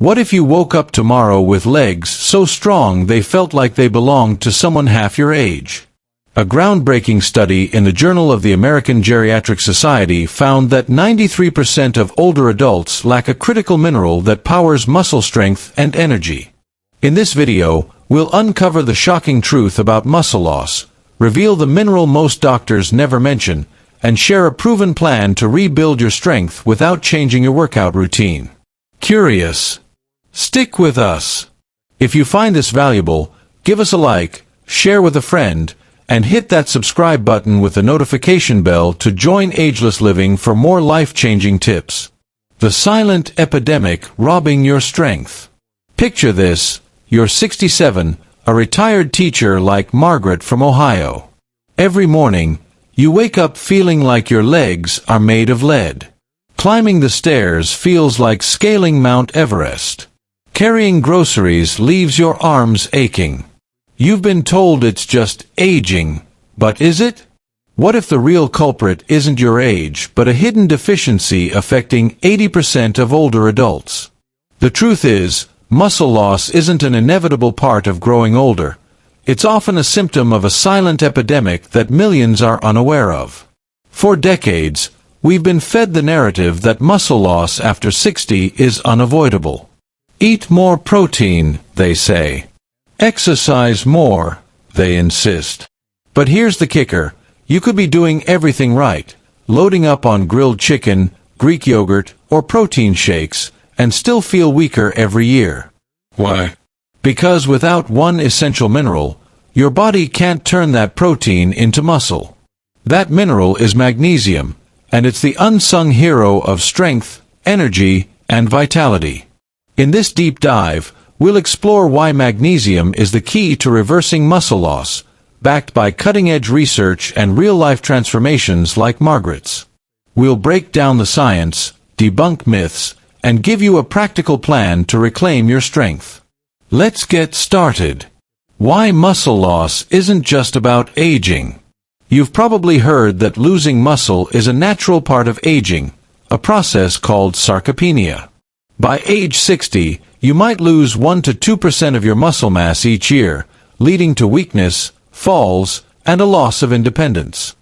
What if you woke up tomorrow with legs so strong they felt like they belonged to someone half your age? A groundbreaking study in the Journal of the American Geriatric Society found that 93% of older adults lack a critical mineral that powers muscle strength and energy. In this video, we'll uncover the shocking truth about muscle loss, reveal the mineral most doctors never mention, and share a proven plan to rebuild your strength without changing your workout routine. Curious? Stick with us. If you find this valuable, give us a like, share with a friend, and hit that subscribe button with the notification bell to join Ageless Living for more life-changing tips. The silent epidemic robbing your strength. Picture this: you're 67, a retired teacher like Margaret from Ohio. Every morning, you wake up feeling like your legs are made of lead. Climbing the stairs feels like scaling Mount Everest. Carrying groceries leaves your arms aching. You've been told it's just aging, but is it? What if the real culprit isn't your age, but a hidden deficiency affecting 80% of older adults? The truth is, muscle loss isn't an inevitable part of growing older. It's often a symptom of a silent epidemic that millions are unaware of. For decades, we've been fed the narrative that muscle loss after 60 is unavoidable. Eat more protein, they say. Exercise more, they insist. But here's the kicker: you could be doing everything right, loading up on grilled chicken, Greek yogurt, or protein shakes, and still feel weaker every year. Why? Because without one essential mineral, your body can't turn that protein into muscle. That mineral is magnesium, and it's the unsung hero of strength, energy, and vitality. In this deep dive, we'll explore why magnesium is the key to reversing muscle loss, backed by cutting-edge research and real-life transformations like Margaret's. We'll break down the science, debunk myths, and give you a practical plan to reclaim your strength. Let's get started. Why muscle loss isn't just about aging. You've probably heard that losing muscle is a natural part of aging, a process called sarcopenia. By age 60, you might lose 1 to 2% of your muscle mass each year, leading to weakness, falls, and a loss of independence.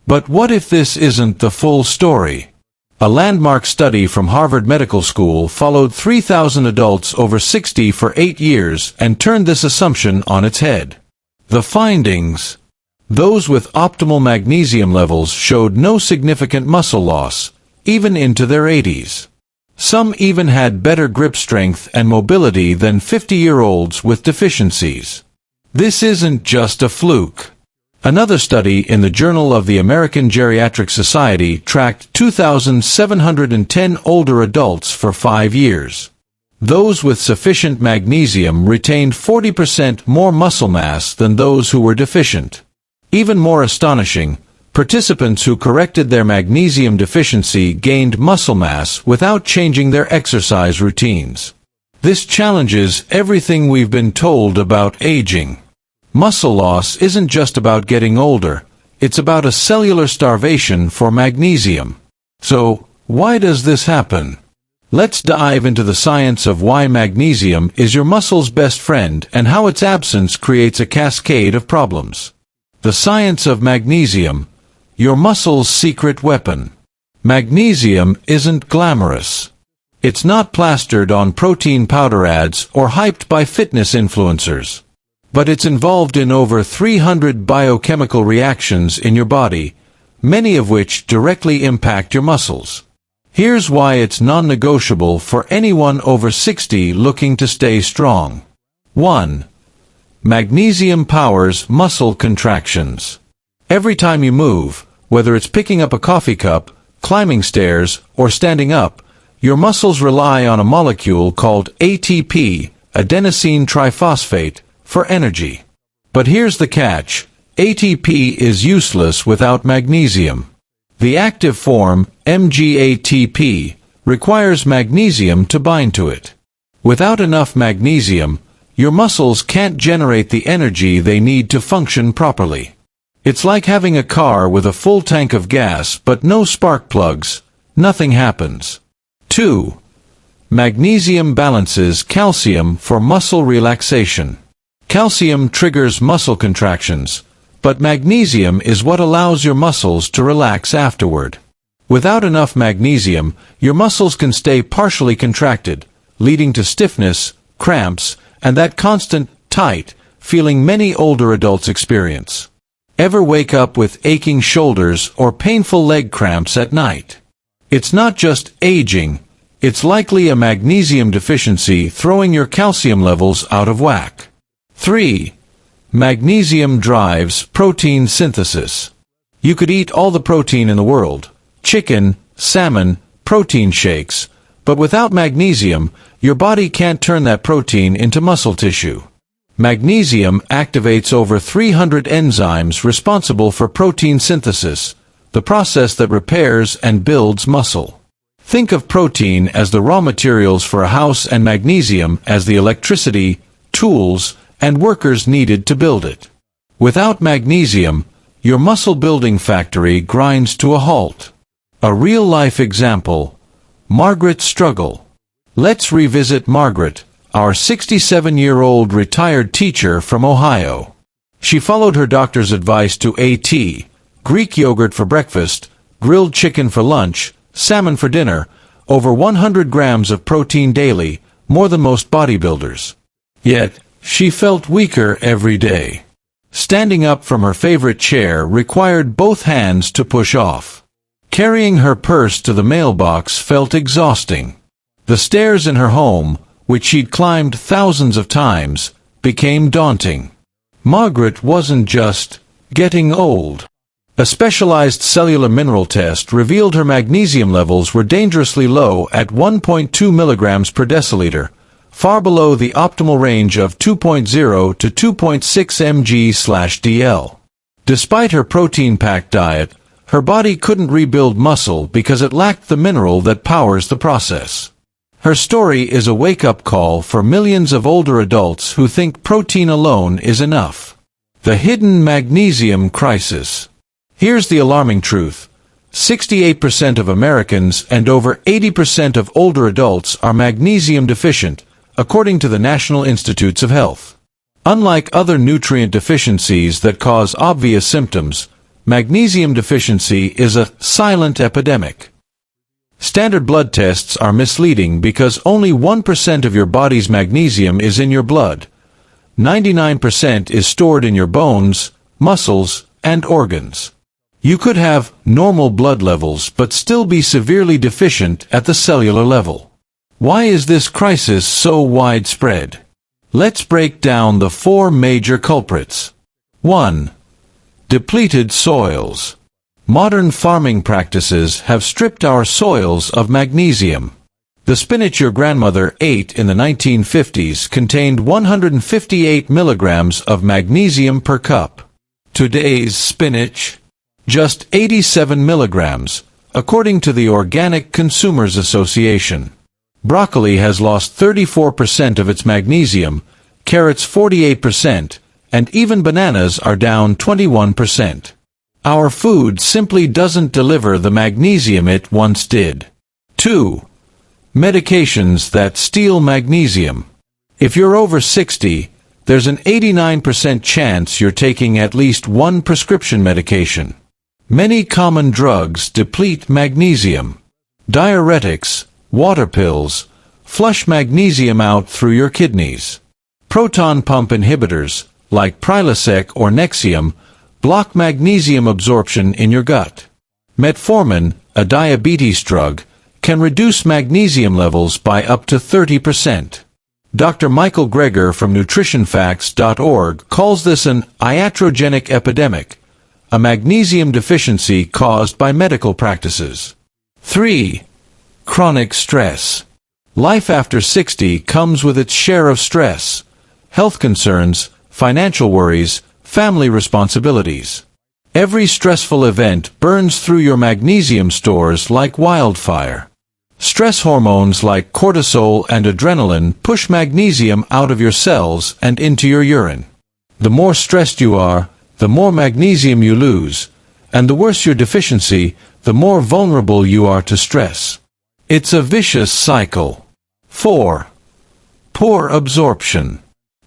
But what if this isn't the full story? A landmark study from Harvard Medical School followed 3,000 adults over 60 for 8 years and turned this assumption on its head. The findings: those with optimal magnesium levels showed no significant muscle loss, even into their 80s. Some even had better grip strength and mobility than 50-year-olds with deficiencies. This isn't just a fluke. Another study in the Journal of the American Geriatric Society tracked 2,710 older adults for 5 years. Those with sufficient magnesium retained 40% more muscle mass than those who were deficient. Even more astonishing, participants who corrected their magnesium deficiency gained muscle mass without changing their exercise routines. This challenges everything we've been told about aging. Muscle loss isn't just about getting older, it's about a cellular starvation for magnesium. So, why does this happen? Let's dive into the science of why magnesium is your muscle's best friend and how its absence creates a cascade of problems. The science of magnesium, your muscle's secret weapon. Magnesium isn't glamorous. It's not plastered on protein powder ads or hyped by fitness influencers. But it's involved in over 300 biochemical reactions in your body, many of which directly impact your muscles. Here's why it's non-negotiable for anyone over 60 looking to stay strong. 1. Magnesium powers muscle contractions. Every time you move, whether it's picking up a coffee cup, climbing stairs, or standing up, your muscles rely on a molecule called ATP, adenosine triphosphate, for energy. But here's the catch: ATP is useless without magnesium. The active form, MgATP, requires magnesium to bind to it. Without enough magnesium, your muscles can't generate the energy they need to function properly. It's like having a car with a full tank of gas but no spark plugs. Nothing happens. 2. Magnesium balances calcium for muscle relaxation. Calcium triggers muscle contractions, but magnesium is what allows your muscles to relax afterward. Without enough magnesium, your muscles can stay partially contracted, leading to stiffness, cramps, and that constant, tight feeling many older adults experience. Ever wake up with aching shoulders or painful leg cramps at night? It's not just aging, it's likely a magnesium deficiency throwing your calcium levels out of whack. 3. Magnesium drives protein synthesis. You could eat all the protein in the world, chicken, salmon, protein shakes, but without magnesium, your body can't turn that protein into muscle tissue. Magnesium activates over 300 enzymes responsible for protein synthesis, the process that repairs and builds muscle. Think of protein as the raw materials for a house and magnesium as the electricity, tools, and workers needed to build it. Without magnesium, your muscle-building factory grinds to a halt. A real-life example: Margaret's struggle. Let's revisit Margaret, our 67-year-old retired teacher from Ohio. She followed her doctor's advice to AT, Greek yogurt for breakfast, grilled chicken for lunch, salmon for dinner, over 100 grams of protein daily, more than most bodybuilders. Yet, she felt weaker every day. Standing up from her favorite chair required both hands to push off. Carrying her purse to the mailbox felt exhausting. The stairs in her home, which she'd climbed thousands of times, became daunting. Margaret wasn't just getting old. A specialized cellular mineral test revealed her magnesium levels were dangerously low at 1.2 milligrams per deciliter, far below the optimal range of 2.0 to 2.6 mg/dl. Despite her protein-packed diet, her body couldn't rebuild muscle because it lacked the mineral that powers the process. Her story is a wake-up call for millions of older adults who think protein alone is enough. The hidden magnesium crisis. Here's the alarming truth: 68% of Americans and over 80% of older adults are magnesium deficient, according to the National Institutes of Health. Unlike other nutrient deficiencies that cause obvious symptoms, magnesium deficiency is a silent epidemic. Standard blood tests are misleading because only 1% of your body's magnesium is in your blood. 99% is stored in your bones, muscles, and organs. You could have normal blood levels but still be severely deficient at the cellular level. Why is this crisis so widespread? Let's break down the 4 major culprits. 1. Depleted soils. Modern farming practices have stripped our soils of magnesium. The spinach your grandmother ate in the 1950s contained 158 milligrams of magnesium per cup. Today's spinach? Just 87 milligrams, according to the Organic Consumers Association. Broccoli has lost 34% of its magnesium, carrots 48%, and even bananas are down 21%. Our food simply doesn't deliver the magnesium it once did. 2. Medications that steal magnesium. If you're over 60, there's an 89% chance you're taking at least one prescription medication. Many common drugs deplete magnesium. Diuretics, water pills, flush magnesium out through your kidneys. Proton pump inhibitors, like Prilosec or Nexium, block magnesium absorption in your gut. Metformin, a diabetes drug, can reduce magnesium levels by up to 30%. Dr. Michael Greger from nutritionfacts.org calls this an iatrogenic epidemic, a magnesium deficiency caused by medical practices. 3. Chronic stress. Life after 60 comes with its share of stress, health concerns, financial worries, family responsibilities. Every stressful event burns through your magnesium stores like wildfire. Stress hormones like cortisol and adrenaline push magnesium out of your cells and into your urine. The more stressed you are, the more magnesium you lose, and the worse your deficiency, the more vulnerable you are to stress. It's a vicious cycle. 4. Poor absorption.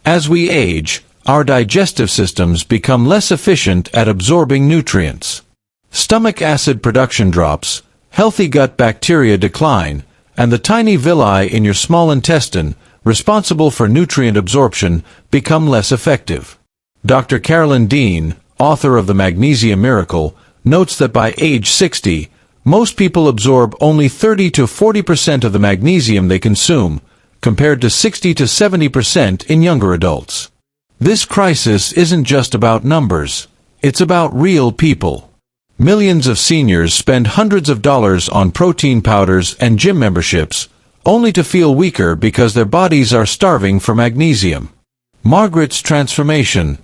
As we age, our digestive systems become less efficient at absorbing nutrients. Stomach acid production drops, healthy gut bacteria decline, and the tiny villi in your small intestine, responsible for nutrient absorption, become less effective. Dr. Carolyn Dean, author of The Magnesium Miracle, notes that by age 60, most people absorb only 30 to 40% of the magnesium they consume, compared to 60 to 70% in younger adults. This crisis isn't just about numbers, it's about real people. Millions of seniors spend hundreds of dollars on protein powders and gym memberships, only to feel weaker because their bodies are starving for magnesium. Margaret's transformation.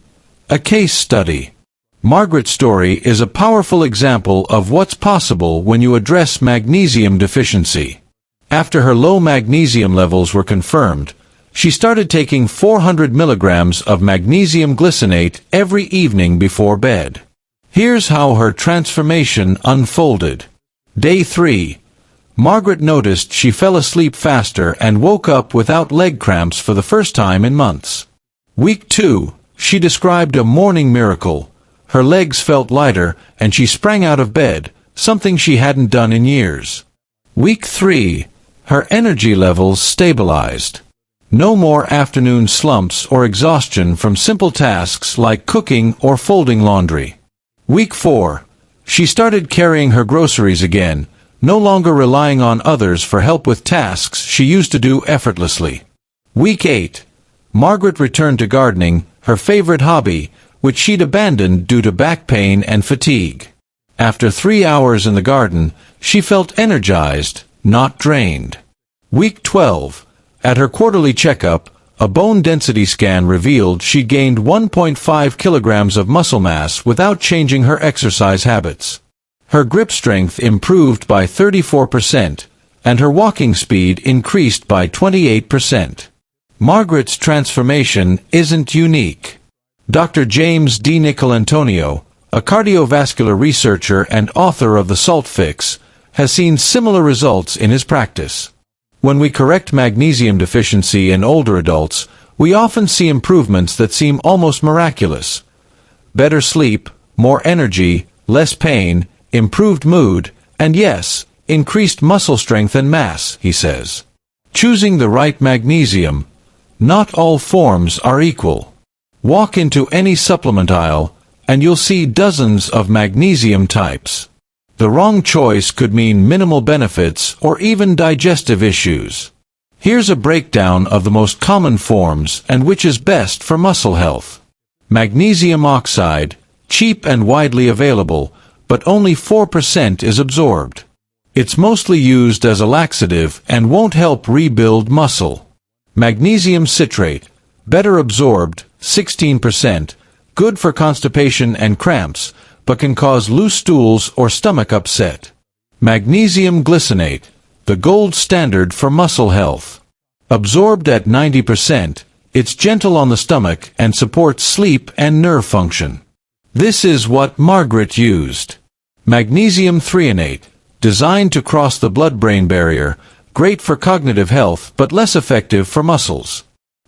A case study. Margaret's story is a powerful example of what's possible when you address magnesium deficiency. After her low magnesium levels were confirmed, she started taking 400 milligrams of magnesium glycinate every evening before bed. Here's how her transformation unfolded. Day 3. Margaret noticed she fell asleep faster and woke up without leg cramps for the first time in months. Week 2. She described a morning miracle. Her legs felt lighter, and she sprang out of bed, something she hadn't done in years. Week 3. Her energy levels stabilized. No more afternoon slumps or exhaustion from simple tasks like cooking or folding laundry. Week 4. She started carrying her groceries again, no longer relying on others for help with tasks she used to do effortlessly. Week 8. Margaret returned to gardening, her favorite hobby, which she'd abandoned due to back pain and fatigue. After 3 hours in the garden, she felt energized, not drained. Week 12. At her quarterly checkup, a bone density scan revealed she gained 1.5 kilograms of muscle mass without changing her exercise habits. Her grip strength improved by 34%, and her walking speed increased by 28%. Margaret's transformation isn't unique. Dr. James D. Nicolantonio, a cardiovascular researcher and author of The Salt Fix, has seen similar results in his practice. When we correct magnesium deficiency in older adults, we often see improvements that seem almost miraculous. Better sleep, more energy, less pain, improved mood, and yes, increased muscle strength and mass, he says. Choosing the right magnesium. Not all forms are equal. Walk into any supplement aisle, and you'll see dozens of magnesium types. The wrong choice could mean minimal benefits or even digestive issues. Here's a breakdown of the most common forms and which is best for muscle health. Magnesium oxide, cheap and widely available, but only 4% is absorbed. It's mostly used as a laxative and won't help rebuild muscle. Magnesium citrate, better absorbed, 16%, good for constipation and cramps, but can cause loose stools or stomach upset. Magnesium glycinate, the gold standard for muscle health. Absorbed at 90%, it's gentle on the stomach and supports sleep and nerve function. This is what Margaret used. Magnesium threonate, designed to cross the blood-brain barrier, great for cognitive health but less effective for muscles.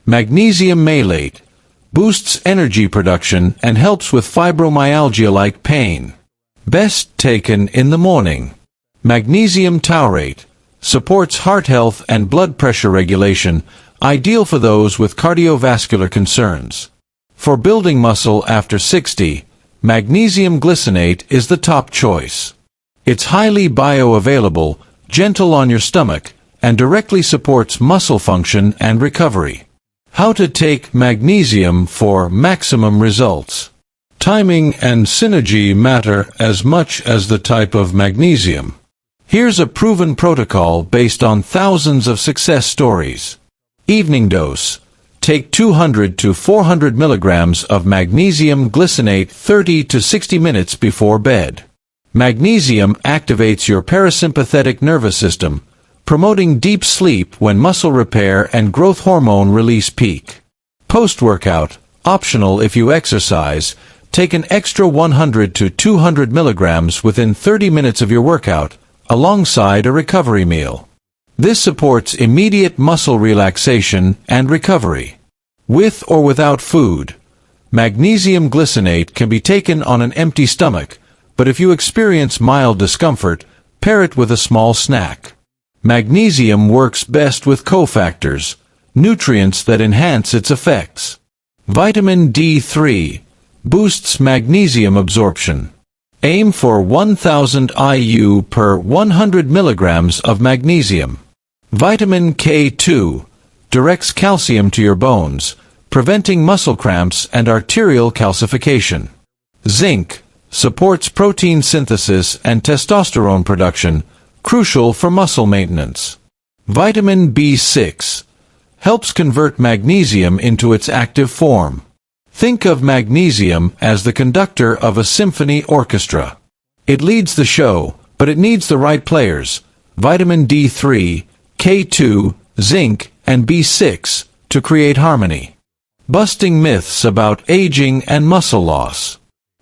Magnesium malate, boosts energy production and helps with fibromyalgia-like pain. Best taken in the morning. Magnesium taurate, supports heart health and blood pressure regulation, ideal for those with cardiovascular concerns. For building muscle after 60, magnesium glycinate is the top choice. It's highly bioavailable, gentle on your stomach, and directly supports muscle function and recovery. How to take magnesium for maximum results. Timing and synergy matter as much as the type of magnesium. Here's a proven protocol based on thousands of success stories. Evening dose. Take 200 to 400 milligrams of magnesium glycinate 30 to 60 minutes before bed. Magnesium activates your parasympathetic nervous system, promoting deep sleep when muscle repair and growth hormone release peak. Post-workout, optional if you exercise, take an extra 100 to 200 milligrams within 30 minutes of your workout, alongside a recovery meal. This supports immediate muscle relaxation and recovery. With or without food, magnesium glycinate can be taken on an empty stomach, but if you experience mild discomfort, pair it with a small snack. Magnesium works best with cofactors, nutrients that enhance its effects. Vitamin D3 boosts magnesium absorption. Aim for 1000 IU per 100 milligrams of magnesium. Vitamin K2 directs calcium to your bones, preventing muscle cramps and arterial calcification. Zinc supports protein synthesis and testosterone production, crucial for muscle maintenance. Vitamin B6 helps convert magnesium into its active form. Think of magnesium as the conductor of a symphony orchestra. It leads the show, but it needs the right players, vitamin D3, K2, zinc, and B6, to create harmony. Busting myths about aging and muscle loss.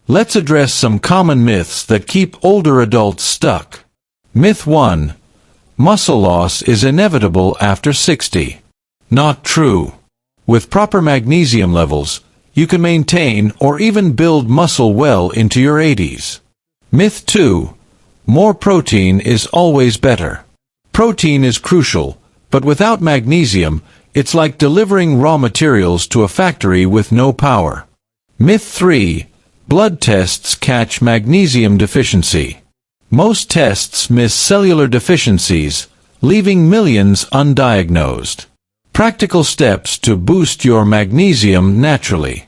Let's address some common myths that keep older adults stuck. Myth 1. Muscle loss is inevitable after 60. Not true. With proper magnesium levels, you can maintain or even build muscle well into your 80s. Myth 2. More protein is always better. Protein is crucial, but without magnesium, it's like delivering raw materials to a factory with no power. Myth 3. Blood tests catch magnesium deficiency. Most tests miss cellular deficiencies, leaving millions undiagnosed. Practical steps to boost your magnesium naturally.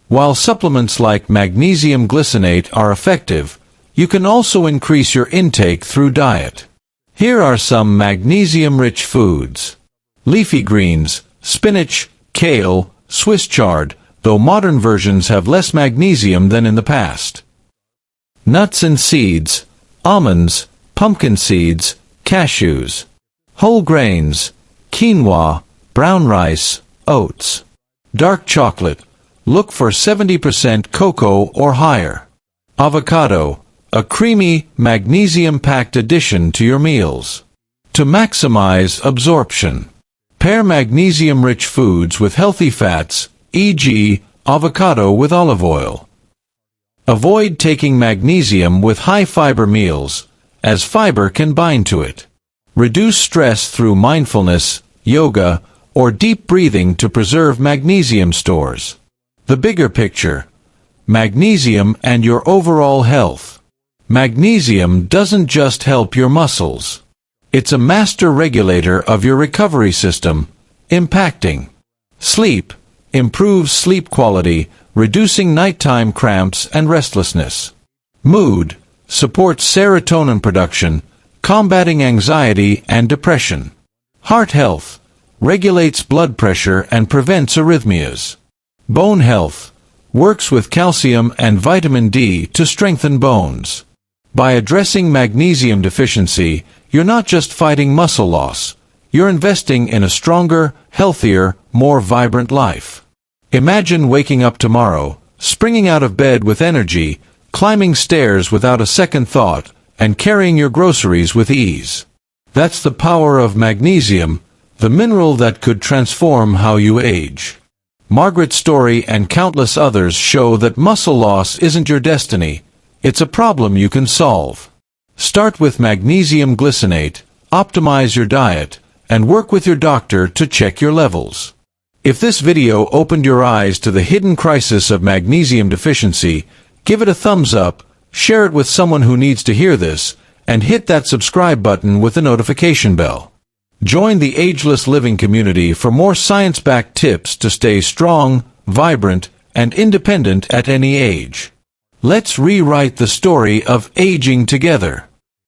While supplements like magnesium glycinate are effective, you can also increase your intake through diet. Here are some magnesium-rich foods. Leafy greens, spinach, kale, Swiss chard, though modern versions have less magnesium than in the past. Nuts and seeds, almonds, pumpkin seeds, cashews. Whole grains, quinoa, brown rice, oats. Dark chocolate, look for 70% cocoa or higher. Avocado, a creamy, magnesium-packed addition to your meals. To maximize absorption, pair magnesium-rich foods with healthy fats, e.g., avocado with olive oil. Avoid taking magnesium with high-fiber meals, as fiber can bind to it. Reduce stress through mindfulness, yoga, or deep breathing to preserve magnesium stores. The bigger picture: magnesium and your overall health. Magnesium doesn't just help your muscles. It's a master regulator of your recovery system, impacting sleep, improves sleep quality, reducing nighttime cramps and restlessness. Mood, supports serotonin production, combating anxiety and depression. Heart health, regulates blood pressure and prevents arrhythmias. Bone health, works with calcium and vitamin D to strengthen bones. By addressing magnesium deficiency, you're not just fighting muscle loss, you're investing in a stronger, healthier, more vibrant life. Imagine waking up tomorrow, springing out of bed with energy, climbing stairs without a second thought, and carrying your groceries with ease. That's the power of magnesium, the mineral that could transform how you age. Margaret's story and countless others show that muscle loss isn't your destiny, it's a problem you can solve. Start with magnesium glycinate, optimize your diet, and work with your doctor to check your levels. If this video opened your eyes to the hidden crisis of magnesium deficiency, give it a thumbs up, share it with someone who needs to hear this, and hit that subscribe button with the notification bell. Join the Ageless Living community for more science-backed tips to stay strong, vibrant, and independent at any age. Let's rewrite the story of aging together.